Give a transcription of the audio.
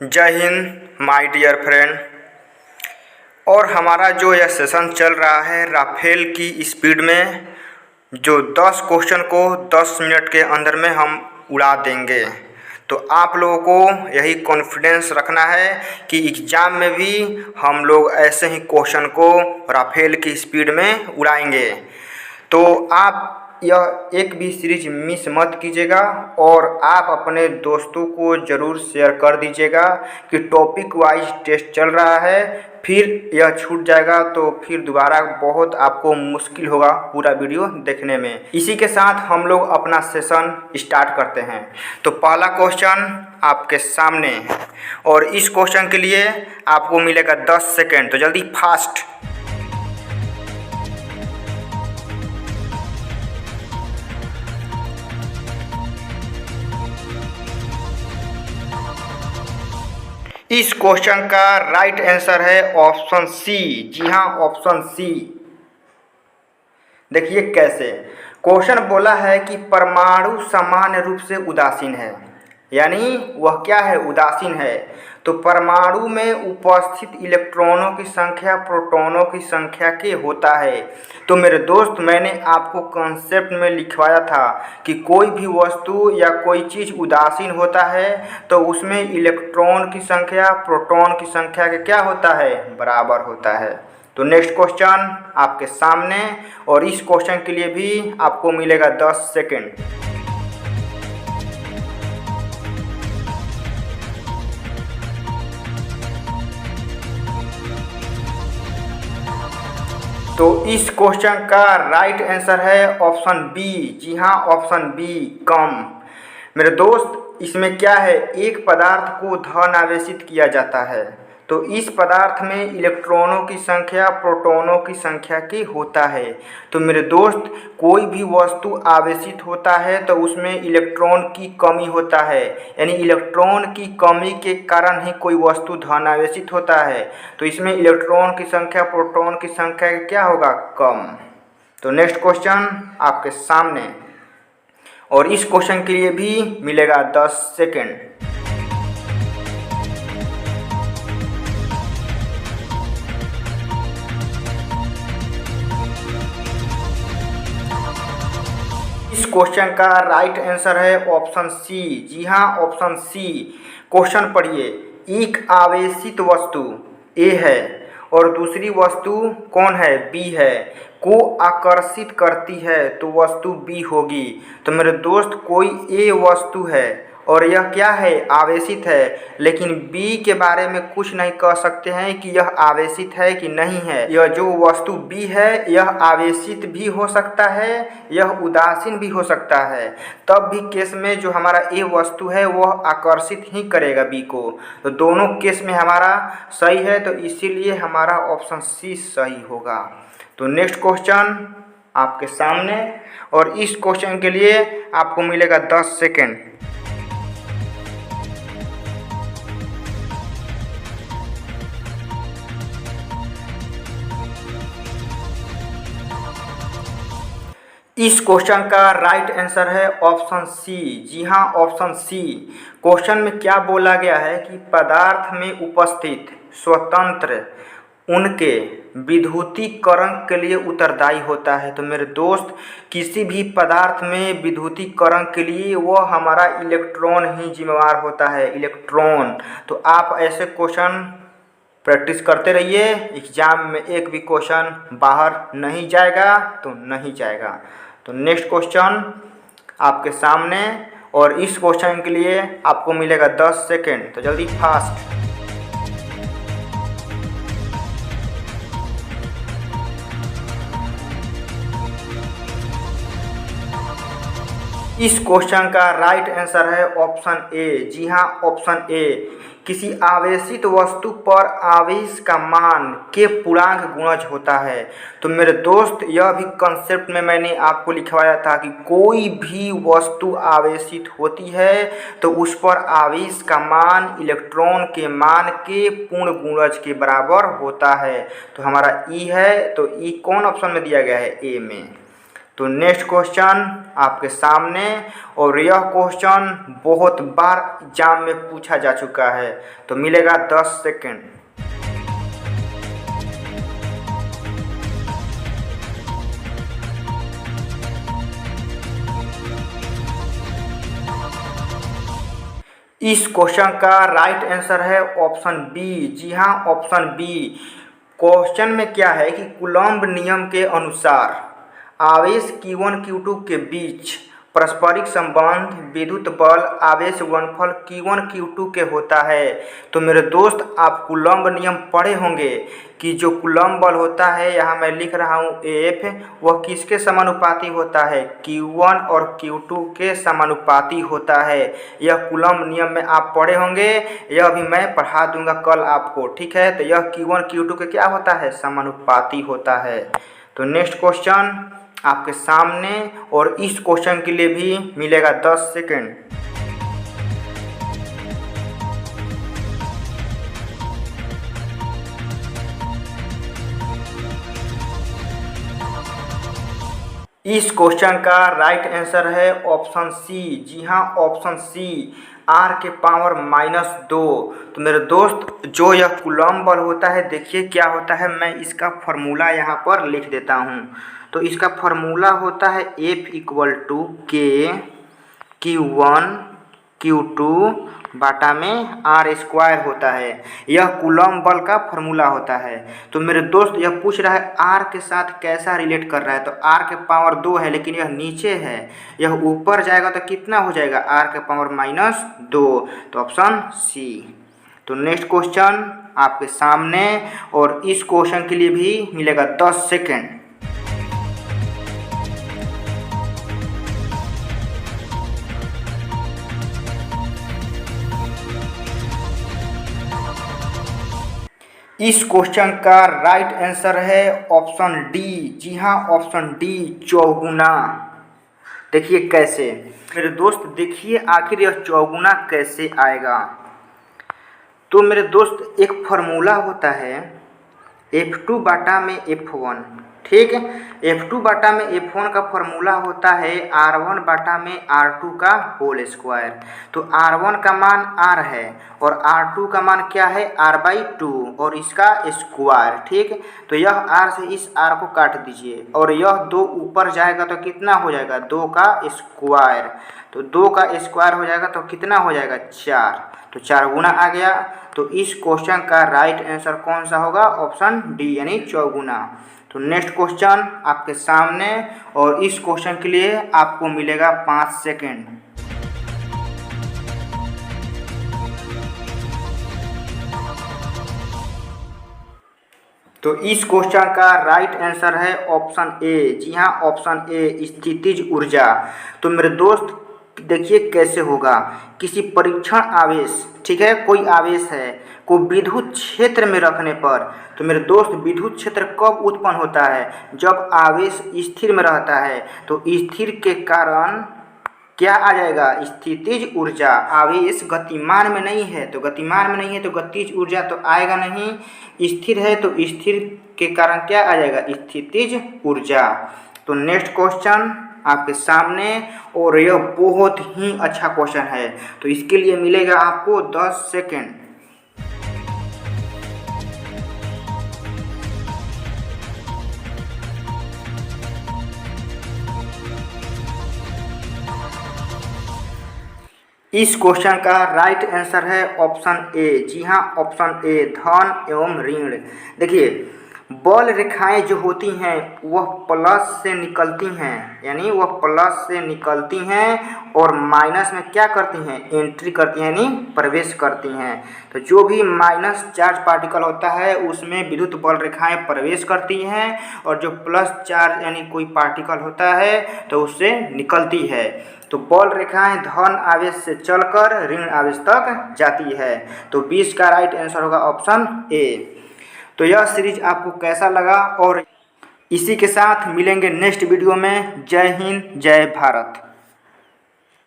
जय Hind my dear friend. और हमारा जो यह सेशन चल रहा है राफेल की स्पीड में, जो 10 क्वेश्चन को 10 मिनट के अंदर में हम उड़ा देंगे। तो आप लोगों को यही कॉन्फिडेंस रखना है कि एग्ज़ाम में भी हम लोग ऐसे ही क्वेश्चन को राफेल की स्पीड में उड़ाएंगे। तो आप यह एक भी सीरीज मिस मत कीजिएगा और आप अपने दोस्तों को ज़रूर शेयर कर दीजिएगा कि टॉपिक वाइज टेस्ट चल रहा है। फिर यह छूट जाएगा तो फिर दोबारा बहुत आपको मुश्किल होगा पूरा वीडियो देखने में। इसी के साथ हम लोग अपना सेशन स्टार्ट करते हैं। तो पहला क्वेश्चन आपके सामने है और इस क्वेश्चन के लिए आपको मिलेगा 10 सेकेंड। तो जल्दी फास्ट। इस क्वेश्चन का राइट आंसर है ऑप्शन सी। जी हाँ, ऑप्शन सी। देखिए कैसे क्वेश्चन बोला है कि परमाणु सामान्य रूप से उदासीन है, यानी वह क्या है, उदासीन है। तो परमाणु में उपस्थित इलेक्ट्रॉनों की संख्या प्रोटॉनों की संख्या के होता है। तो मेरे दोस्त, मैंने आपको कॉन्सेप्ट में लिखवाया था कि कोई भी वस्तु या कोई चीज़ उदासीन होता है तो उसमें इलेक्ट्रॉन की संख्या प्रोटॉन की संख्या के क्या होता है, बराबर होता है। तो नेक्स्ट क्वेश्चन आपके सामने और इस क्वेश्चन के लिए भी आपको मिलेगा 10 सेकेंड। तो इस क्वेश्चन का राइट आंसर है ऑप्शन बी। जी हाँ, ऑप्शन बी, कम। मेरे दोस्त, इसमें क्या है, एक पदार्थ को धन आवेशित किया जाता है तो इस पदार्थ में इलेक्ट्रॉनों की संख्या प्रोटॉनों की संख्या की होता है। तो मेरे दोस्त, कोई भी वस्तु आवेशित होता है तो उसमें इलेक्ट्रॉन की कमी होता है, यानी इलेक्ट्रॉन की कमी के कारण ही कोई वस्तु धन आवेशित होता है। तो इसमें इलेक्ट्रॉन की संख्या प्रोटॉन की संख्या क्या होगा, कम। तो नेक्स्ट क्वेश्चन आपके सामने और इस क्वेश्चन के लिए भी मिलेगा 10 सेकेंड। इस क्वेश्चन का राइट आंसर है ऑप्शन सी। जी हाँ, ऑप्शन सी। क्वेश्चन पढ़िए। एक आवेशित वस्तु ए है और दूसरी वस्तु कौन है, बी है, को आकर्षित करती है तो वस्तु बी होगी। तो मेरे दोस्त, कोई ए वस्तु है और यह क्या है, आवेशित है, लेकिन बी के बारे में कुछ नहीं कह सकते हैं कि यह आवेशित है कि नहीं है। यह जो वस्तु बी है यह आवेशित भी हो सकता है, यह उदासीन भी हो सकता है। तब भी केस में जो हमारा ए वस्तु है वह आकर्षित ही करेगा बी को। तो दोनों केस में हमारा सही है, तो इसीलिए हमारा ऑप्शन सी सही होगा। तो नेक्स्ट क्वेश्चन आपके सामने और इस क्वेश्चन के लिए आपको मिलेगा 10 सेकेंड। इस क्वेश्चन का राइट आंसर है ऑप्शन सी। जी हाँ, ऑप्शन सी। क्वेश्चन में क्या बोला गया है कि पदार्थ में उपस्थित स्वतंत्र उनके विद्युतीकरण के लिए उत्तरदायी होता है। तो मेरे दोस्त, किसी भी पदार्थ में विद्युतीकरण के लिए वह हमारा इलेक्ट्रॉन ही जिम्मेवार होता है, इलेक्ट्रॉन। तो आप ऐसे क्वेश्चन प्रैक्टिस करते रहिए, एग्जाम में एक भी क्वेश्चन बाहर नहीं जाएगा तो नहीं जाएगा। तो नेक्स्ट क्वेश्चन आपके सामने और इस क्वेश्चन के लिए आपको मिलेगा 10 सेकेंड। तो जल्दी फास्ट। इस क्वेश्चन का राइट आंसर है ऑप्शन ए। जी हाँ, ऑप्शन ए। किसी आवेशित वस्तु पर आवेश का मान के पूर्णांक गुणज होता है। तो मेरे दोस्त, यह भी कंसेप्ट में मैंने आपको लिखवाया था कि कोई भी वस्तु आवेशित होती है तो उस पर आवेश का मान इलेक्ट्रॉन के मान के पूर्ण गुणज के बराबर होता है। तो हमारा ई है, तो ई कौन ऑप्शन में दिया गया है, ए में। तो नेक्स्ट क्वेश्चन आपके सामने, और यह क्वेश्चन बहुत बार एग्जाम में पूछा जा चुका है, तो मिलेगा 10 सेकेंड। इस क्वेश्चन का राइट आंसर है ऑप्शन बी। जी हाँ, ऑप्शन बी। क्वेश्चन में क्या है कि कूलम्ब नियम के अनुसार आवेश Q1 Q2 के बीच पारस्परिक संबंध विद्युत बल आवेश गुणनफल Q1 Q2 के होता है। तो मेरे दोस्त, आप कूलम्ब नियम पढ़े होंगे कि जो कूलम्ब बल होता है, यहाँ मैं लिख रहा हूँ F, वह किसके समानुपाती होता है? Q1 और Q2 के समानुपाती होता है। यह कूलम्ब नियम में आप पढ़े होंगे, यह भी मैं पढ़ा दूंगा कल आपको, ठीक है। तो यह Q1 Q2 के क्या होता है? समानुपाती होता है। तो नेक्स्ट क्वेश्चन आपके सामने, और इस क्वेश्चन के लिए भी मिलेगा 10 सेकेंड। इस क्वेश्चन का राइट आंसर है ऑप्शन सी। जी हाँ, ऑप्शन सी, r के पावर -2। तो मेरे दोस्त, जो यह कूलम्ब बल होता है, देखिए क्या होता है, मैं इसका फॉर्मूला यहाँ पर लिख देता हूँ। तो इसका फॉर्मूला होता है F = K Q1 Q2 बाटा में r² होता है। यह कूलम्ब बल का फॉर्मूला होता है। तो मेरे दोस्त, यह पूछ रहा है r के साथ कैसा रिलेट कर रहा है, तो r के पावर 2 है, लेकिन यह नीचे है, यह ऊपर जाएगा तो कितना हो जाएगा? r के पावर -2। तो ऑप्शन सी। तो नेक्स्ट क्वेश्चन आपके सामने, और इस क्वेश्चन के लिए भी मिलेगा 10 सेकेंड। इस क्वेश्चन का राइट आंसर है ऑप्शन डी। जी हाँ, ऑप्शन डी, चौगुना। देखिए कैसे मेरे दोस्त, देखिए आखिर यह चौगुना कैसे आएगा। तो मेरे दोस्त, एक फॉर्मूला होता है F2 बाटा में F1, ठीक है। F2 बाटा में F1 का फॉर्मूला होता है R1 बाटा में R2 का होल स्क्वायर। तो R1 का मान R है, और R2 का मान क्या है? R/2, और इसका स्क्वायर, ठीक। तो यह R से इस R को काट दीजिए, और यह 2 ऊपर जाएगा तो कितना हो जाएगा? 2 का स्क्वायर। तो 2 का स्क्वायर हो जाएगा तो कितना हो जाएगा? 4। तो 4 गुना आ गया। तो इस क्वेश्चन का राइट आंसर कौन सा होगा? ऑप्शन डी, यानी चौगुना। तो नेक्स्ट क्वेश्चन आपके सामने, और इस क्वेश्चन के लिए आपको मिलेगा 5 सेकेंड। तो इस क्वेश्चन का राइट आंसर है ऑप्शन ए। जी हाँ, ऑप्शन ए, स्थितिज ऊर्जा। तो मेरे दोस्त, देखिए कैसे होगा। किसी परीक्षण आवेश, ठीक है, कोई आवेश है को विद्युत क्षेत्र में रखने पर, तो मेरे दोस्त, विद्युत क्षेत्र कब उत्पन्न होता है? जब आवेश स्थिर में रहता है। तो स्थिर के कारण क्या आ जाएगा? स्थितिज ऊर्जा। आवेश गतिमान में नहीं है, तो गतिमान में नहीं है तो गतिज ऊर्जा तो आएगा नहीं। स्थिर है तो स्थिर के कारण क्या आ जाएगा? स्थितिज ऊर्जा। तो नेक्स्ट क्वेश्चन आपके सामने, और यह बहुत ही अच्छा क्वेश्चन है, तो इसके लिए मिलेगा आपको 10 सेकेंड। इस क्वेश्चन का राइट आंसर है ऑप्शन ए। जी हाँ, ऑप्शन ए, धन एवं ऋण। देखिए, बल रेखाएं जो होती हैं वह प्लस से निकलती हैं, यानी वह प्लस से निकलती हैं और माइनस में क्या करती हैं? एंट्री करती हैं, यानी प्रवेश करती हैं। तो जो भी माइनस चार्ज पार्टिकल होता है उसमें विद्युत बल रेखाएं प्रवेश करती हैं, और जो प्लस चार्ज यानी कोई पार्टिकल होता है तो उससे निकलती है। तो बल रेखाएं धन आवेश से चलकर ऋण आवेश तक जाती है। तो 20 का राइट आंसर होगा ऑप्शन ए। तो यह सीरीज आपको कैसा लगा, और इसी के साथ मिलेंगे नेक्स्ट वीडियो में। जय हिंद, जय भारत।